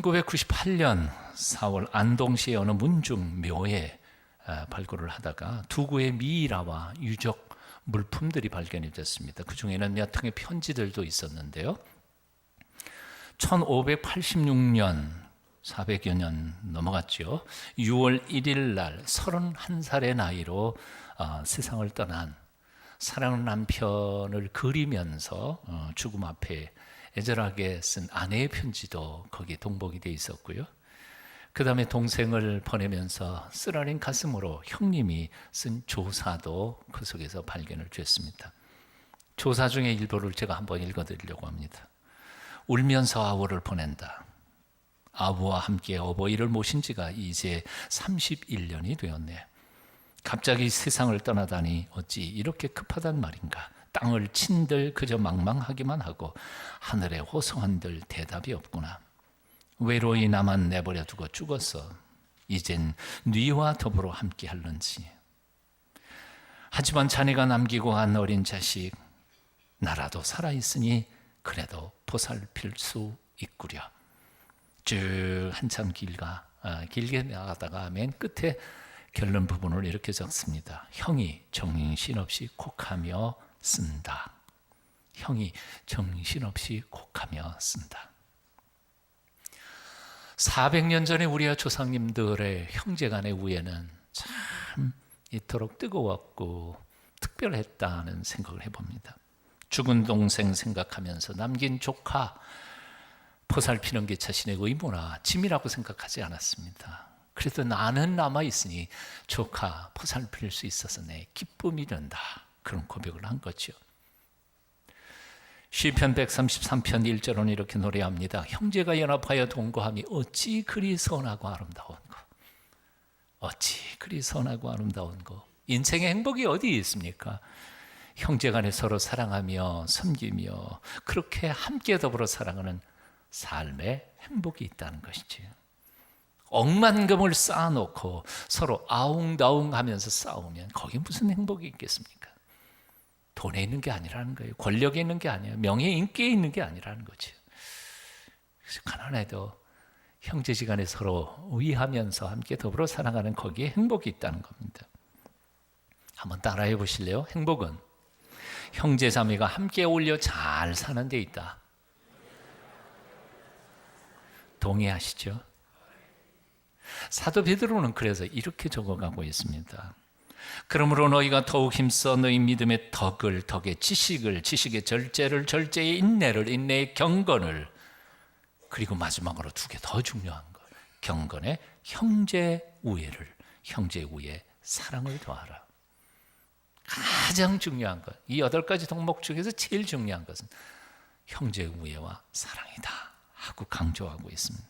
1998년 4월 안동시의 어느 문중 묘에 발굴을 하다가 두구의 미이라와 유적 물품들이 발견이 됐습니다. 그 중에는 몇 통의 편지들도 있었는데요. 1586년 400여 년 넘어갔죠. 6월 1일 날 31살의 나이로 세상을 떠난 사랑하는 남편을 그리면서 죽음 앞에 애절하게 쓴 아내의 편지도 거기에 동복이 되어 있었고요. 그 다음에 동생을 보내면서 쓰라린 가슴으로 형님이 쓴 조사도 그 속에서 발견을 됐습니다. 조사 중에 일부를 제가 한번 읽어드리려고 합니다. 울면서 아우를 보낸다. 아우와 함께 어버이를 모신 지가 이제 31년이 되었네. 갑자기 세상을 떠나다니 어찌 이렇게 급하단 말인가. 땅을 친들 그저 망망하기만 하고 하늘에 호성한들 대답이 없구나. 외로이 나만 내버려 두고 죽었어. 이젠 네와 더불어 함께 할런지. 하지만 자네가 남기고 간 어린 자식 나라도 살아있으니 그래도 보살필 수 있구려. 쭉 한참 길게 나가다가 맨 끝에 결론 부분을 이렇게 적습니다. 형이 정신없이 곡하며 쓴다. 형이 정신없이 곡하며 쓴다. 400년 전에 우리와 조상님들의 형제간의 우애는 참 이토록 뜨거웠고 특별했다는 생각을 해봅니다. 죽은 동생 생각하면서 남긴 조카 보살피는 게 자신의 의무나 짐이라고 생각하지 않았습니다. 그래도 나는 남아있으니 조카 보살필 수 있어서 내 기쁨이 된다. 그런 고백을 한 거죠. 시편 133편 1절은 이렇게 노래합니다. 형제가 연합하여 동거함이 어찌 그리 선하고 아름다운 거. 어찌 그리 선하고 아름다운 거. 인생의 행복이 어디에 있습니까? 형제간에 서로 사랑하며 섬기며 그렇게 함께 더불어 살아가는 삶의 행복이 있다는 것이죠. 억만금을 쌓아놓고 서로 아웅다웅하면서 싸우면 거기에 무슨 행복이 있겠습니까? 돈에 있는 게 아니라는 거예요. 권력에 있는 게 아니에요. 명예, 인기에 있는 게 아니라는 거죠. 그래서 가난해도 형제지간에 서로 위하면서 함께 더불어 살아가는 거기에 행복이 있다는 겁니다. 한번 따라해 보실래요? 행복은 형제자매가 함께 어울려 잘 사는 데 있다. 동의하시죠? 사도 베드로는 그래서 이렇게 적어가고 있습니다. 그러므로 너희가 더욱 힘써 너희 믿음의 덕의 지식의 절제를 절제의 인내를 인내의 경건을 그리고 마지막으로 두 개 더 중요한 것 경건의 형제 우애 사랑을 더하라. 가장 중요한 것 이 8가지 덕목 중에서 제일 중요한 것은 형제 우애와 사랑이다 하고 강조하고 있습니다.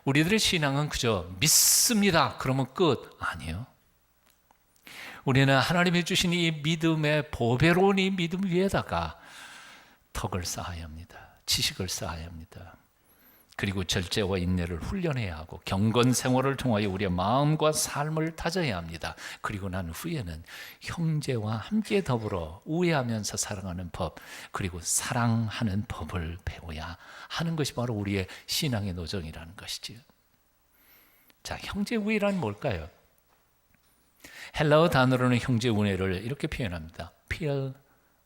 우리들의 신앙은 그저 믿습니다 그러면 끝 아니에요. 우리는 하나님이 주신 이 믿음의 보배로운 이 믿음 위에다가 덕을 쌓아야 합니다. 지식을 쌓아야 합니다. 그리고 절제와 인내를 훈련해야 하고 경건 생활을 통하여 우리의 마음과 삶을 다져야 합니다. 그리고 난 후에는 형제와 함께 더불어 우애하면서 살아가는 법 그리고 사랑하는 법을 배워야 하는 것이 바로 우리의 신앙의 노정이라는 것이지요. 자, 형제 우애란 뭘까요? 헬라어 단어로는 형제 우애를 이렇게 표현합니다.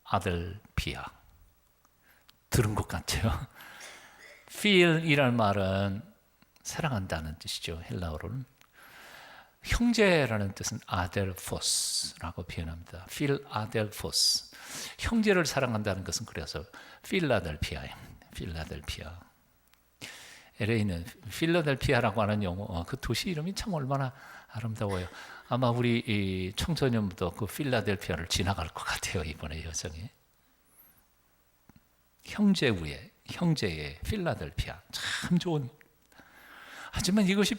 필아델피아. 들은 것 같죠? 필이라는 말은 사랑한다는 뜻이죠. 헬라어로는. 형제라는 뜻은 아델포스라고 표현합니다. 필아델포스. 형제를 사랑한다는 것은 그래서 필라델피아입니다. 필라델피아. LA는 필라델피아라고 하는 용어, 그 도시 이름이 참 얼마나 아름다워요. 아마 우리 청소년부터 그 필라델피아를 지나갈 것 같아요. 이번에 여정에. 형제 우애, 형제의 필라델피아 참 좋은. 하지만 이것이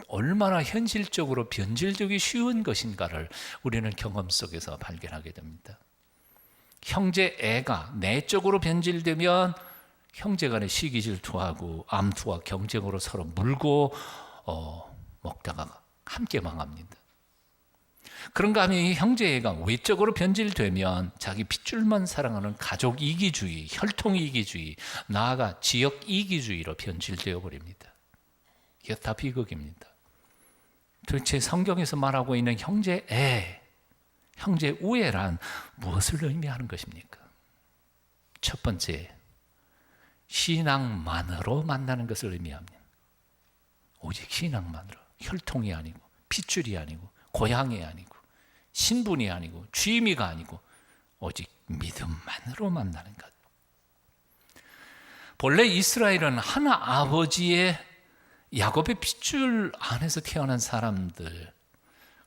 얼마나 현실적으로 변질되기 쉬운 것인가를 우리는 경험 속에서 발견하게 됩니다. 형제 애가 내적으로 변질되면 형제간에 시기 질투하고 암투와 경쟁으로 서로 물고 먹다가 함께 망합니다. 그런가 하면 이 형제애가 외적으로 변질되면 자기 핏줄만 사랑하는 가족 이기주의, 혈통 이기주의, 나아가 지역 이기주의로 변질되어 버립니다. 이게 다 비극입니다. 도대체 성경에서 말하고 있는 형제애, 형제우애란 무엇을 의미하는 것입니까? 첫 번째, 신앙만으로 만나는 것을 의미합니다. 오직 신앙만으로, 혈통이 아니고 핏줄이 아니고 고향이 아니고 신분이 아니고 취미가 아니고 오직 믿음만으로 만나는 것. 본래 이스라엘은 하나 아버지의 야곱의 핏줄 안에서 태어난 사람들,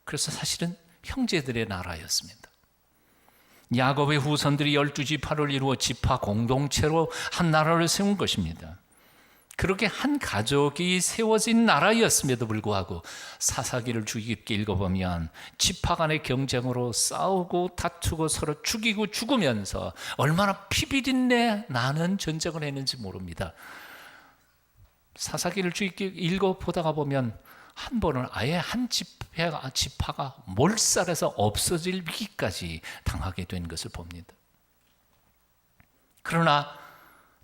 그래서 사실은 형제들의 나라였습니다. 야곱의 후손들이 12지파를 이루어 지파 공동체로 한 나라를 세운 것입니다. 그렇게 한 가족이 세워진 나라였음에도 불구하고 사사기를 주의 깊게 읽어보면 지파 간의 경쟁으로 싸우고 다투고 서로 죽이고 죽으면서 얼마나 피비린내 나는 전쟁을 했는지 모릅니다. 사사기를 주의 깊게 읽어보다가 보면 한 번은 아예 한 지파가 몰살해서 없어질 위기까지 당하게 된 것을 봅니다. 그러나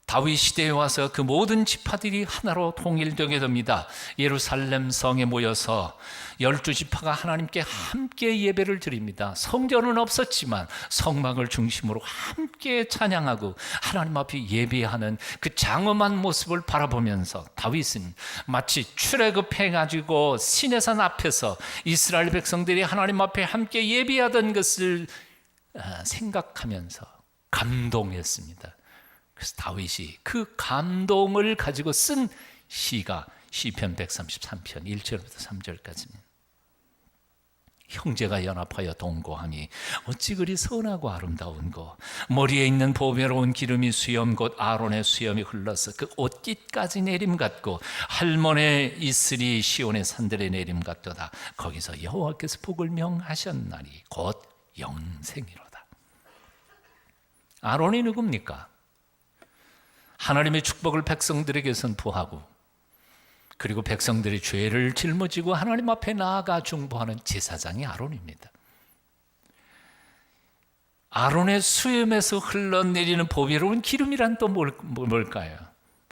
다윗 시대에 와서 그 모든 지파들이 하나로 통일되게 됩니다. 예루살렘 성에 모여서 12지파가 하나님께 함께 예배를 드립니다. 성전은 없었지만 성막을 중심으로 함께 찬양하고 하나님 앞에 예배하는 그 장엄한 모습을 바라보면서 다윗은 마치 출애굽해가지고 시내산 앞에서 이스라엘 백성들이 하나님 앞에 함께 예배하던 것을 생각하면서 감동했습니다. 그래서 다윗이 그 감동을 가지고 쓴 시가 시편 133편 1절부터 3절까지입니다. 형제가 연합하여 동거하니 어찌 그리 선하고 아름다운고, 머리에 있는 보배로운 기름이 수염 곧 아론의 수염이 흘러서 그 옷깃까지 내림 같고 할몬에 있으리 시온의 산들의 내림 같도다. 거기서 여호와께서 복을 명하셨나니 곧 영생이로다. 아론이 누굽니까? 하나님의 축복을 백성들에게 선포하고 그리고 백성들이 죄를 짊어지고 하나님 앞에 나아가 중보하는 제사장이 아론입니다. 아론의 수염에서 흘러내리는 보배로운 기름이란 또 뭘까요?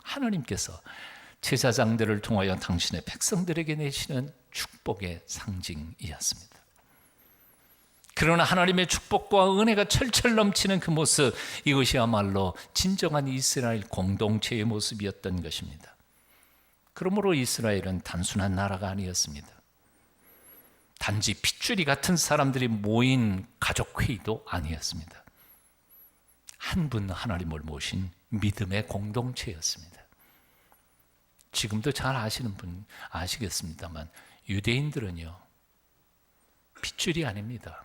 하나님께서 제사장들을 통하여 당신의 백성들에게 내시는 축복의 상징이었습니다. 그러나 하나님의 축복과 은혜가 철철 넘치는 그 모습, 이것이야말로 진정한 이스라엘 공동체의 모습이었던 것입니다. 그러므로 이스라엘은 단순한 나라가 아니었습니다. 단지 핏줄이 같은 사람들이 모인 가족회의도 아니었습니다. 한 분 하나님을 모신 믿음의 공동체였습니다. 지금도 잘 아시는 분 아시겠습니다만 유대인들은요, 핏줄이 아닙니다.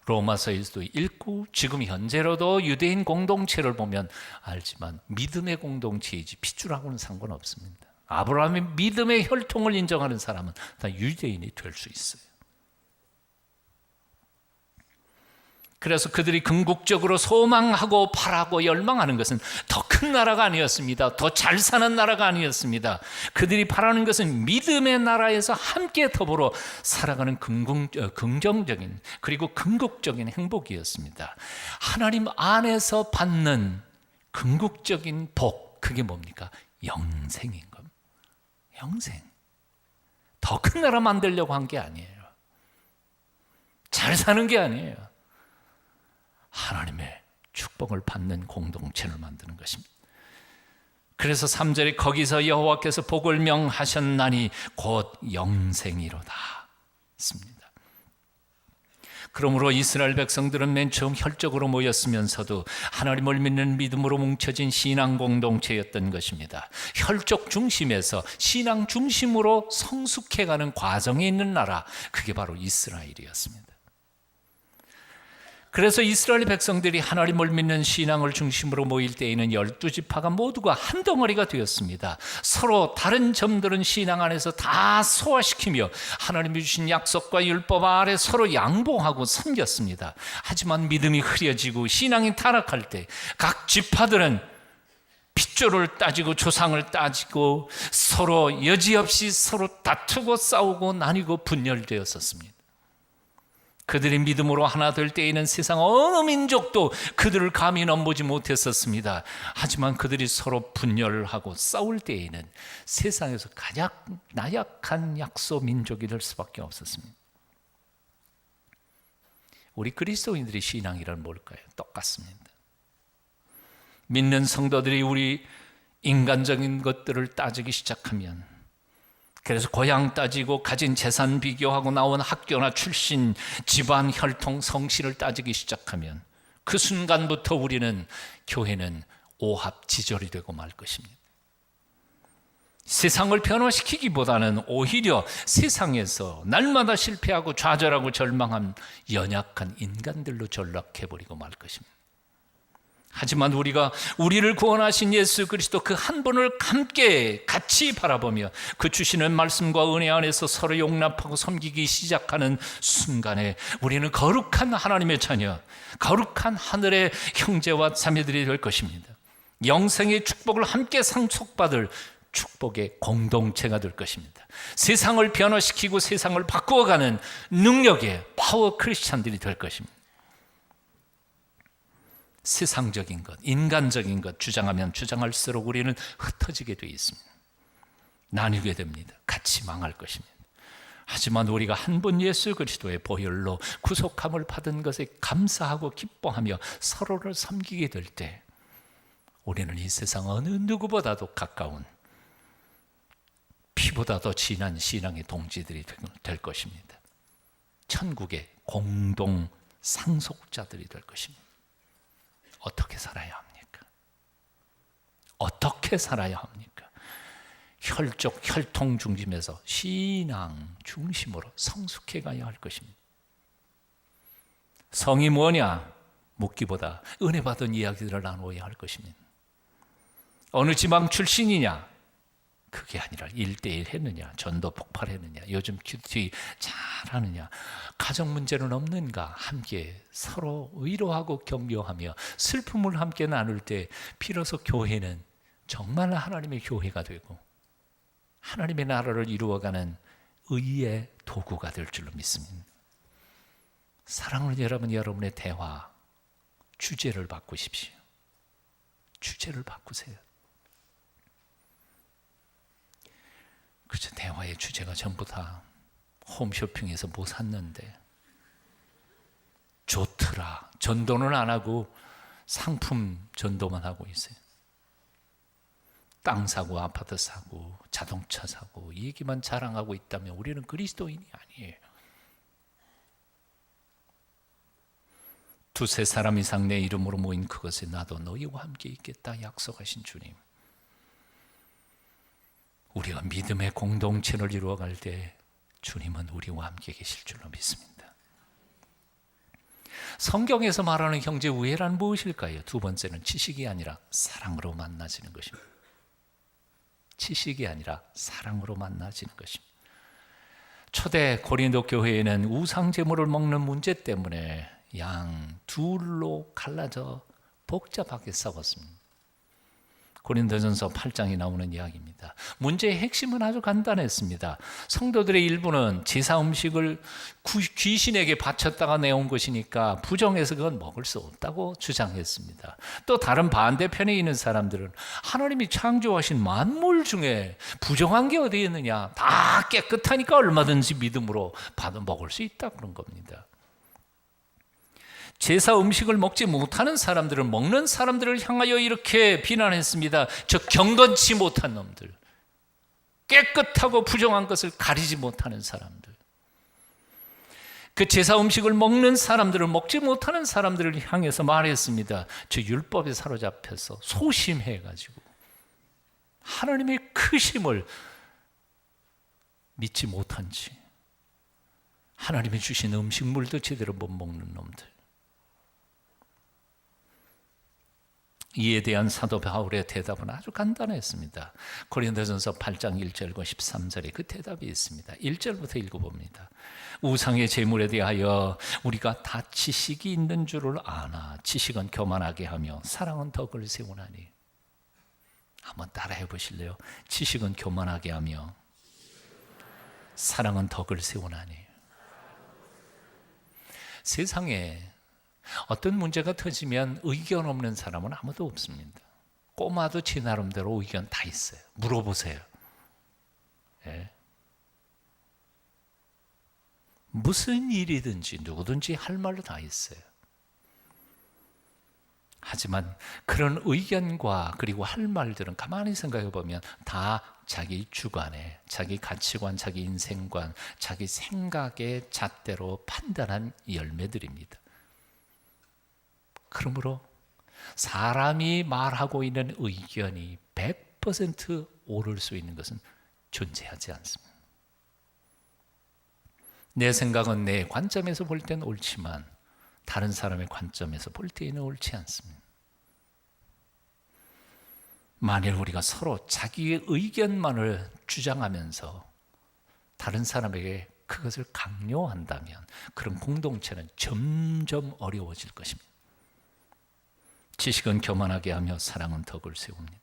로마서에서도 읽고 지금 현재로도 유대인 공동체를 보면 알지만 믿음의 공동체이지 핏줄하고는 상관없습니다. 아브라함의 믿음의 혈통을 인정하는 사람은 다 유대인이 될 수 있어요. 그래서 그들이 궁극적으로 소망하고 바라고 열망하는 것은 더 큰 나라가 아니었습니다. 더 잘 사는 나라가 아니었습니다. 그들이 바라는 것은 믿음의 나라에서 함께 더불어 살아가는 긍정적인 그리고 궁극적인 행복이었습니다. 하나님 안에서 받는 궁극적인 복, 그게 뭡니까? 영생인 겁니다. 영생. 더 큰 나라 만들려고 한 게 아니에요. 잘 사는 게 아니에요. 하나님의 축복을 받는 공동체를 만드는 것입니다. 그래서 3절에 거기서 여호와께서 복을 명하셨나니 곧 영생이로다 했습니다. 그러므로 이스라엘 백성들은 맨 처음 혈적으로 모였으면서도 하나님을 믿는 믿음으로 뭉쳐진 신앙 공동체였던 것입니다. 혈적 중심에서 신앙 중심으로 성숙해가는 과정에 있는 나라, 그게 바로 이스라엘이었습니다. 그래서 이스라엘 백성들이 하나님을 믿는 신앙을 중심으로 모일 때에는 12지파가 모두가 한 덩어리가 되었습니다. 서로 다른 점들은 신앙 안에서 다 소화시키며 하나님이 주신 약속과 율법 아래 서로 양보하고 섬겼습니다. 하지만 믿음이 흐려지고 신앙이 타락할 때 각 지파들은 핏줄을 따지고 조상을 따지고 서로 여지없이 서로 다투고 싸우고 나뉘고 분열되었었습니다. 그들이 믿음으로 하나 될 때에는 세상 어느 민족도 그들을 감히 넘보지 못했었습니다. 하지만 그들이 서로 분열을 하고 싸울 때에는 세상에서 가장 나약한 약소 민족이 될 수밖에 없었습니다. 우리 그리스도인들의 신앙이란 뭘까요? 똑같습니다. 믿는 성도들이 우리 인간적인 것들을 따지기 시작하면, 그래서 고향 따지고 가진 재산 비교하고 나온 학교나 출신, 집안, 혈통, 성실을 따지기 시작하면 그 순간부터 우리는, 교회는 오합지졸이 되고 말 것입니다. 세상을 변화시키기보다는 오히려 세상에서 날마다 실패하고 좌절하고 절망한 연약한 인간들로 전락해버리고 말 것입니다. 하지만 우리를 구원하신 예수 그리스도 그 한 분을 함께 같이 바라보며 그 주시는 말씀과 은혜 안에서 서로 용납하고 섬기기 시작하는 순간에 우리는 거룩한 하나님의 자녀, 거룩한 하늘의 형제와 자매들이 될 것입니다. 영생의 축복을 함께 상속받을 축복의 공동체가 될 것입니다. 세상을 변화시키고 세상을 바꾸어가는 능력의 파워 크리스찬들이 될 것입니다. 세상적인 것, 인간적인 것 주장하면 주장할수록 우리는 흩어지게 되어 있습니다. 나뉘게 됩니다. 같이 망할 것입니다. 하지만 우리가 한 분 예수 그리스도의 보혈로 구속함을 받은 것에 감사하고 기뻐하며 서로를 섬기게 될 때 우리는 이 세상 어느 누구보다도 가까운, 피보다 더 진한 신앙의 동지들이 될 것입니다. 천국의 공동 상속자들이 될 것입니다. 어떻게 살아야 합니까? 어떻게 살아야 합니까? 혈통 중심에서 신앙 중심으로 성숙해 가야 할 것입니다. 성이 뭐냐 묻기보다 은혜 받은 이야기들을 나누어야 할 것입니다. 어느 지방 출신이냐, 그게 아니라 1대1 했느냐, 전도 폭발했느냐, 요즘 큐티 잘하느냐, 가정 문제는 없는가, 함께 서로 위로하고 격려하며 슬픔을 함께 나눌 때 비로소 교회는 정말 하나님의 교회가 되고 하나님의 나라를 이루어가는 의의 도구가 될 줄로 믿습니다. 사랑하는 여러분, 여러분의 대화 주제를 바꾸십시오. 주제를 바꾸세요. 그렇죠. 대화의 주제가 전부 다 홈쇼핑에서 뭐 샀는데 좋더라. 전도는 안 하고 상품 전도만 하고 있어요. 땅 사고 아파트 사고 자동차 사고 이 얘기만 자랑하고 있다면 우리는 그리스도인이 아니에요. 두세 사람 이상 내 이름으로 모인 그것에 나도 너희와 함께 있겠다 약속하신 주님, 우리가 믿음의 공동체를 이루어갈 때 주님은 우리와 함께 계실 줄로 믿습니다. 성경에서 말하는 형제 우애란 무엇일까요? 두 번째는 지식이 아니라 사랑으로 만나지는 것입니다. 지식이 아니라 사랑으로 만나지는 것입니다. 초대 고린도 교회에는 우상 제물을 먹는 문제 때문에 양 둘로 갈라져 복잡하게 싸웠습니다. 고린도전서 8장에 나오는 이야기입니다. 문제의 핵심은 아주 간단했습니다. 성도들의 일부는 제사 음식을 귀신에게 바쳤다가 내온 것이니까 부정해서 그건 먹을 수 없다고 주장했습니다. 또 다른 반대편에 있는 사람들은 하나님이 창조하신 만물 중에 부정한 게 어디 있느냐, 다 깨끗하니까 얼마든지 믿음으로 받아 먹을 수 있다 그런 겁니다. 제사 음식을 먹지 못하는 사람들은 먹는 사람들을 향하여 이렇게 비난했습니다. 저 경건치 못한 놈들, 깨끗하고 부정한 것을 가리지 못하는 사람들. 그 제사 음식을 먹는 사람들을 먹지 못하는 사람들을 향해서 말했습니다. 저 율법에 사로잡혀서 소심해가지고 하나님의 크심을 믿지 못한 채 하나님이 주신 음식물도 제대로 못 먹는 놈들. 이에 대한 사도 바울의 대답은 아주 간단했습니다. 고린도전서 8장 1절과 13절에 그 대답이 있습니다. 1절부터 읽어봅니다. 우상의 제물에 대하여 우리가 다 지식이 있는 줄을 아나 지식은 교만하게 하며 사랑은 덕을 세우나니. 한번 따라해 보실래요? 지식은 교만하게 하며 사랑은 덕을 세우나니. 세상에 어떤 문제가 터지면 의견 없는 사람은 아무도 없습니다. 꼬마도 지 나름대로 의견 다 있어요. 물어보세요. 예. 무슨 일이든지 누구든지 할 말로 다 있어요. 하지만 그런 의견과 그리고 할 말들은 가만히 생각해 보면 다 자기 주관에, 자기 가치관, 자기 인생관, 자기 생각의 잣대로 판단한 열매들입니다. 그러므로 사람이 말하고 있는 의견이 100% 옳을 수 있는 것은 존재하지 않습니다. 내 생각은 내 관점에서 볼 때는 옳지만 다른 사람의 관점에서 볼 때는 옳지 않습니다. 만일 우리가 서로 자기의 의견만을 주장하면서 다른 사람에게 그것을 강요한다면 그런 공동체는 점점 어려워질 것입니다. 지식은 교만하게 하며 사랑은 덕을 세웁니다.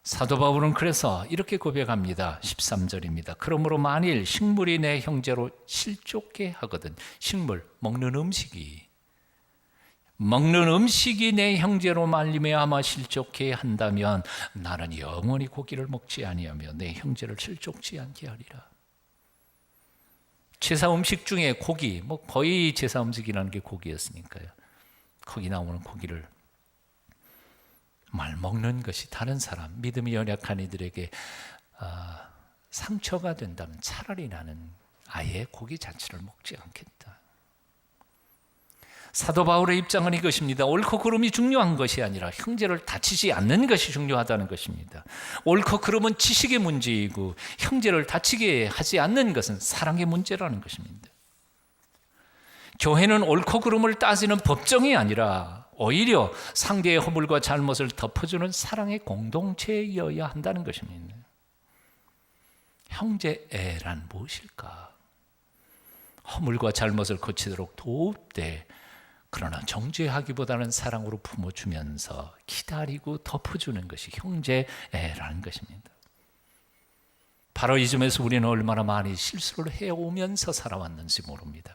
사도 바울은 그래서 이렇게 고백합니다. 13절입니다. 그러므로 만일 식물이 내 형제로 실족게 하거든, 식물, 먹는 음식이 내 형제로 말미암아 실족게 한다면 나는 영원히 고기를 먹지 아니하며 내 형제를 실족지 않게 하리라. 제사 음식 중에 고기, 거의 제사 음식이라는 게 고기였으니까요. 거기 나오는 고기를 말 먹는 것이 다른 사람, 믿음이 연약한 이들에게 상처가 된다면 차라리 나는 아예 고기 자체를 먹지 않겠다. 사도 바울의 입장은 이것입니다. 옳고 그름이 중요한 것이 아니라 형제를 다치지 않는 것이 중요하다는 것입니다. 옳고 그름은 지식의 문제이고 형제를 다치게 하지 않는 것은 사랑의 문제라는 것입니다. 교회는 옳고 그름을 따지는 법정이 아니라 오히려 상대의 허물과 잘못을 덮어주는 사랑의 공동체여야 한다는 것입니다. 형제애란 무엇일까? 허물과 잘못을 고치도록 도웁되 그러나 정죄하기보다는 사랑으로 품어주면서 기다리고 덮어주는 것이 형제애라는 것입니다. 바로 이 점에서 우리는 얼마나 많이 실수를 해오면서 살아왔는지 모릅니다.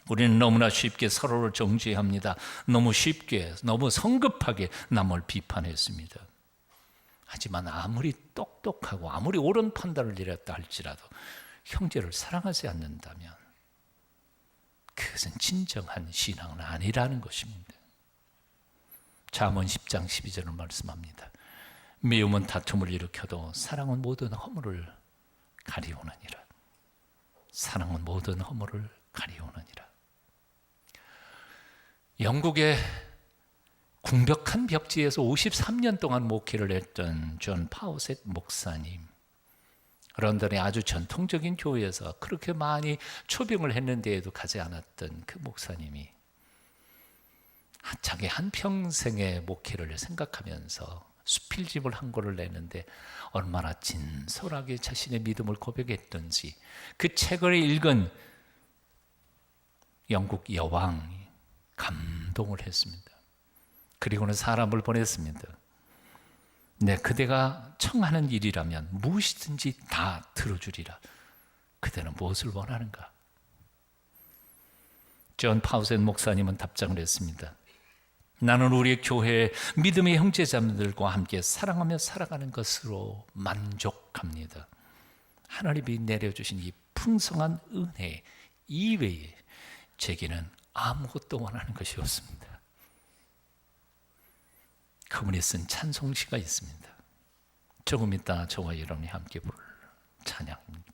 우리는 너무나 쉽게 서로를 정죄합니다. 너무 쉽게, 너무 성급하게 남을 비판했습니다. 하지만 아무리 똑똑하고 아무리 옳은 판단을 내렸다 할지라도 형제를 사랑하지 않는다면 그것은 진정한 신앙은 아니라는 것입니다. 잠언 10장 12절은 말씀합니다. 미움은 다툼을 일으켜도 사랑은 모든 허물을 가리우느니라. 사랑은 모든 허물을 가리우느니라. 영국의 궁벽한 벽지에서 53년 동안 목회를 했던 존 파우셋 목사님, 런던의 아주 전통적인 교회에서 그렇게 많이 초빙을 했는데에도 가지 않았던 그 목사님이 자기 한평생의 목회를 생각하면서 수필집을 한 권을 내는데 얼마나 진솔하게 자신의 믿음을 고백했던지 그 책을 읽은 영국 여왕이 감동을 했습니다. 그리고는 사람을 보냈습니다. 네, 그대가 청하는 일이라면 무엇이든지 다 들어주리라. 그대는 무엇을 원하는가? 존 파우셋 목사님은 답장을 했습니다. 나는 우리 교회의 믿음의 형제자매들과 함께 사랑하며 살아가는 것으로 만족합니다. 하나님이 내려주신 이 풍성한 은혜 이외에 제게는 아무것도 원하는 것이 없습니다. 그분이 쓴 찬송시가 있습니다. 조금 이따 저와 여러분이 함께 부를 찬양입니다.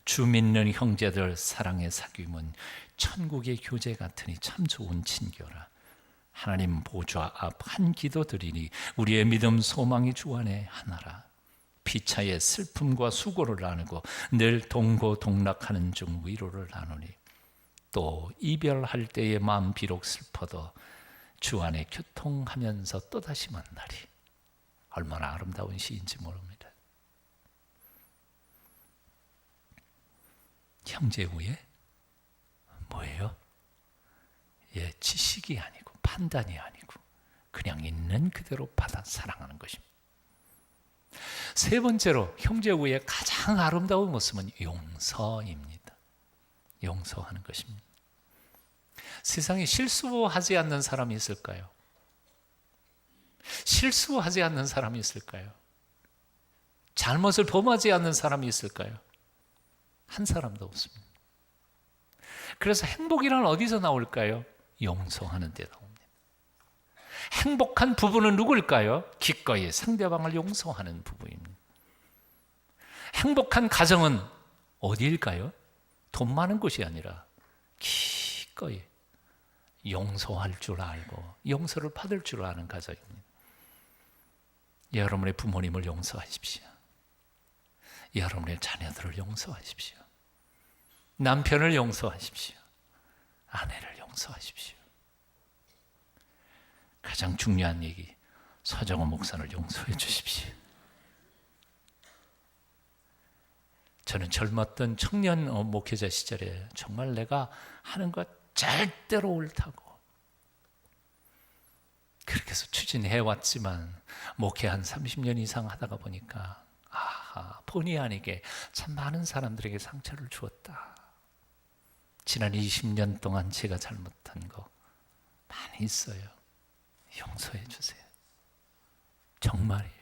주 믿는 형제들 사랑의 사귐은 천국의 교제 같으니 참 좋은 친교라. 하나님 보좌 앞 한 기도 드리니 우리의 믿음 소망이 주 안에 하나라. 피차의 슬픔과 수고를 나누고 늘 동고동락하는 중 위로를 나누니 또 이별할 때의 마음 비록 슬퍼도 주 안에 교통하면서 또다시 만나리. 얼마나 아름다운 시인지 모릅니다. 형제 후에 뭐예요? 지식이 아니고 판단이 아니고 그냥 있는 그대로 받아 사랑하는 것입니다. 세 번째로 형제 후에 가장 아름다운 모습은 용서입니다. 용서하는 것입니다. 세상에 실수하지 않는 사람이 있을까요? 실수하지 않는 사람이 있을까요? 잘못을 범하지 않는 사람이 있을까요? 한 사람도 없습니다. 그래서 행복이란 어디서 나올까요? 용서하는 데 나옵니다. 행복한 부부는 누굴까요? 기꺼이 상대방을 용서하는 부부입니다. 행복한 가정은 어디일까요? 돈 많은 곳이 아니라 기꺼이 용서할 줄 알고 용서를 받을 줄 아는 가정입니다. 여러분의 부모님을 용서하십시오. 여러분의 자녀들을 용서하십시오. 남편을 용서하십시오. 아내를 용서하십시오. 가장 중요한 얘기, 서정호 목사를 용서해 주십시오. 저는 젊었던 청년 목회자 시절에 정말 내가 하는 것 절대로 옳다고 그렇게 해서 추진해 왔지만 목회 한 30년 이상 하다가 보니까 본의 아니게 참 많은 사람들에게 상처를 주었다. 지난 20년 동안 제가 잘못한 거 많이 있어요. 용서해 주세요. 정말이에요.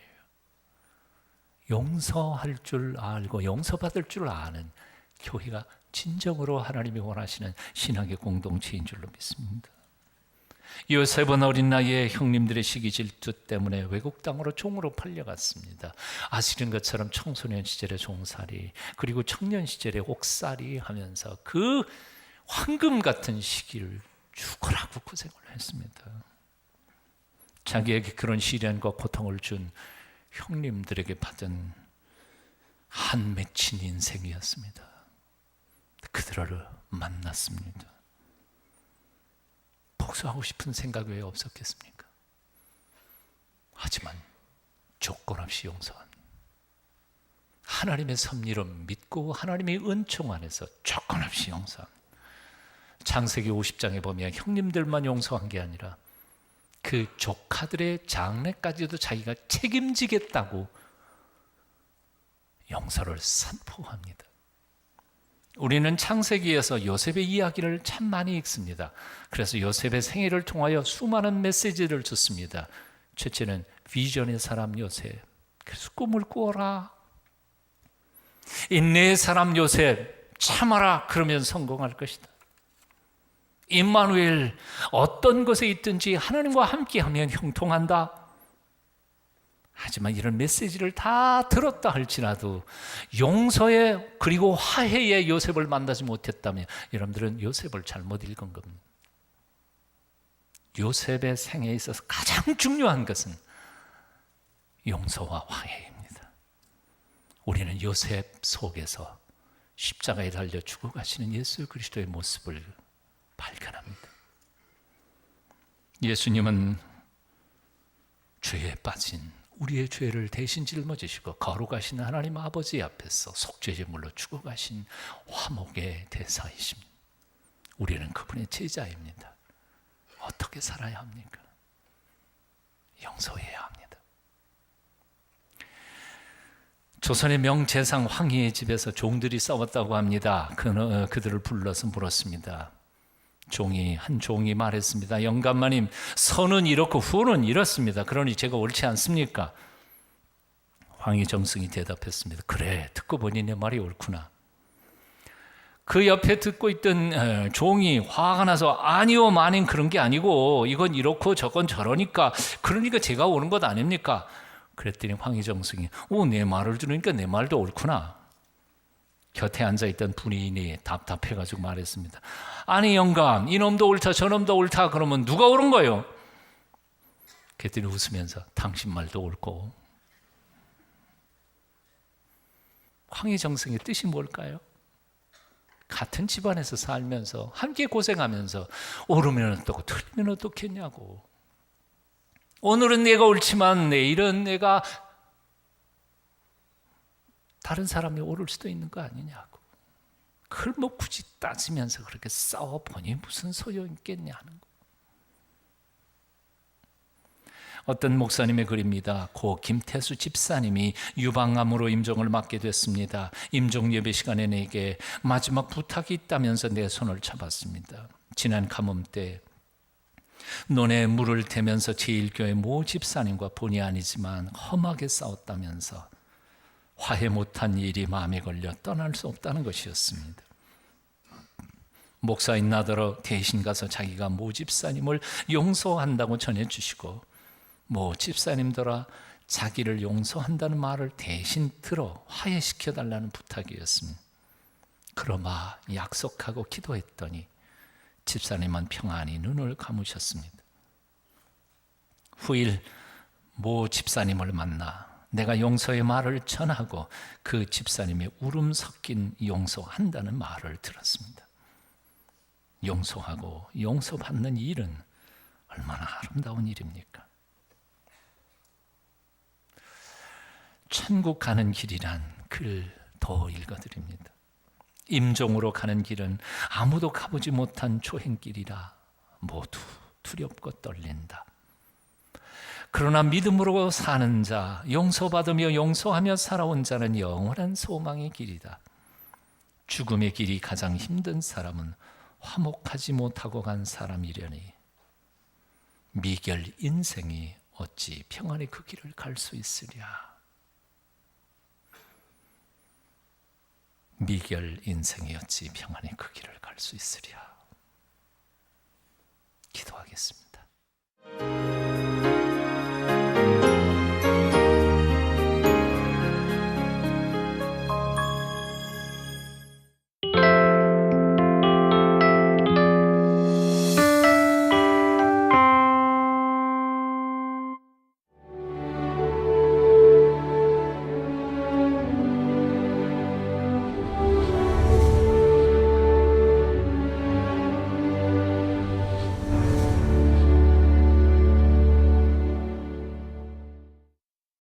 용서할 줄 알고 용서받을 줄 아는 교회가 진정으로 하나님이 원하시는 신학의 공동체인 줄로 믿습니다. 요셉은 어린 나이에 형님들의 시기 질투 때문에 외국 땅으로 종으로 팔려갔습니다. 아시는 것처럼 청소년 시절의 종살이 그리고 청년 시절의 옥살이 하면서 그 황금 같은 시기를 죽으라고 고생을 했습니다. 자기에게 그런 시련과 고통을 준 형님들에게 받은 한 맺힌 인생이었습니다. 그들을 만났습니다. 복수하고 싶은 생각 왜 없었겠습니까? 하지만 조건 없이 용서합니다. 하나님의 섭리를 믿고 하나님의 은총 안에서 조건 없이 용서합니다. 창세기 50장에 보면 형님들만 용서한 게 아니라 그 조카들의 장래까지도 자기가 책임지겠다고 용서를 선포합니다. 우리는 창세기에서 요셉의 이야기를 참 많이 읽습니다. 그래서 요셉의 생애를 통하여 수많은 메시지를 듣습니다. 첫째는 비전의 사람 요셉. 그래서 꿈을 꾸어라. 인내의 사람 요셉. 참아라. 그러면 성공할 것이다. 임마누엘, 어떤 것에 있든지 하나님과 함께하면 형통한다. 하지만 이런 메시지를 다 들었다 할지라도 용서의 그리고 화해의 요셉을 만나지 못했다면 여러분들은 요셉을 잘못 읽은 겁니다. 요셉의 생애에 있어서 가장 중요한 것은 용서와 화해입니다. 우리는 요셉 속에서 십자가에 달려 죽어가시는 예수 그리스도의 모습을 발견합니다. 예수님은 죄에 빠진 우리의 죄를 대신 짊어지시고 거룩하신 하나님 아버지 앞에서 속죄제물로 죽어가신 화목의 대사이십니다. 우리는 그분의 제자입니다. 어떻게 살아야 합니까? 용서해야 합니다. 조선의 명재상 황희의 집에서 종들이 싸웠다고 합니다. 그들을 불러서 물었습니다. 한 종이 말했습니다. 영감마님, 선은 이렇고 후는 이렇습니다. 그러니 제가 옳지 않습니까? 황희정승이 대답했습니다. 그래, 듣고 보니 내 말이 옳구나. 그 옆에 듣고 있던 종이 화가 나서 아니요 마님 그런 게 아니고 이건 이렇고 저건 저러니까 그러니까 제가 옳은 것 아닙니까? 그랬더니 황희정승이 내 말을 들으니까 내 말도 옳구나. 곁에 앉아있던 분인이 답답해가지고 말했습니다. 아니 영감, 이놈도 옳다 저놈도 옳다 그러면 누가 옳은 거예요? 그랬더니 웃으면서 당신 말도 옳고. 황희정승의 뜻이 뭘까요? 같은 집안에서 살면서 함께 고생하면서 옳으면 어떻고 틀리면 어떻겠냐고. 오늘은 내가 옳지만 내일은 내가 다른 사람이 옳을 수도 있는 거 아니냐고. 그걸 뭐 굳이 따지면서 그렇게 싸워보니 무슨 소용있겠냐는 거. 어떤 목사님의 글입니다. 고 김태수 집사님이 유방암으로 임종을 맞게 됐습니다. 임종 예배 시간에 내게 마지막 부탁이 있다면서 내 손을 잡았습니다. 지난 가뭄 때 논에 물을 대면서 제1교회 모 집사님과 본의 아니지만 험하게 싸웠다면서 화해 못한 일이 마음에 걸려 떠날 수 없다는 것이었습니다. 목사인 나더러 대신 가서 자기가 모 집사님을 용서한다고 전해주시고 모 집사님더러 자기를 용서한다는 말을 대신 들어 화해시켜달라는 부탁이었습니다. 그러마 약속하고 기도했더니 집사님은 평안히 눈을 감으셨습니다. 후일 모 집사님을 만나 내가 용서의 말을 전하고 그 집사님의 울음 섞인 용서한다는 말을 들었습니다. 용서하고 용서받는 일은 얼마나 아름다운 일입니까? 천국 가는 길이란 글 더 읽어드립니다. 임종으로 가는 길은 아무도 가보지 못한 초행길이라 모두 두렵고 떨린다. 그러나 믿음으로 사는 자, 용서받으며 용서하며 살아온 자는 영원한 소망의 길이다. 죽음의 길이 가장 힘든 사람은 화목하지 못하고 간 사람이려니 미결 인생이 어찌 평안히 그 길을 갈 수 있으랴. 미결 인생이 어찌 평안히 그 길을 갈 수 있으랴. 기도하겠습니다.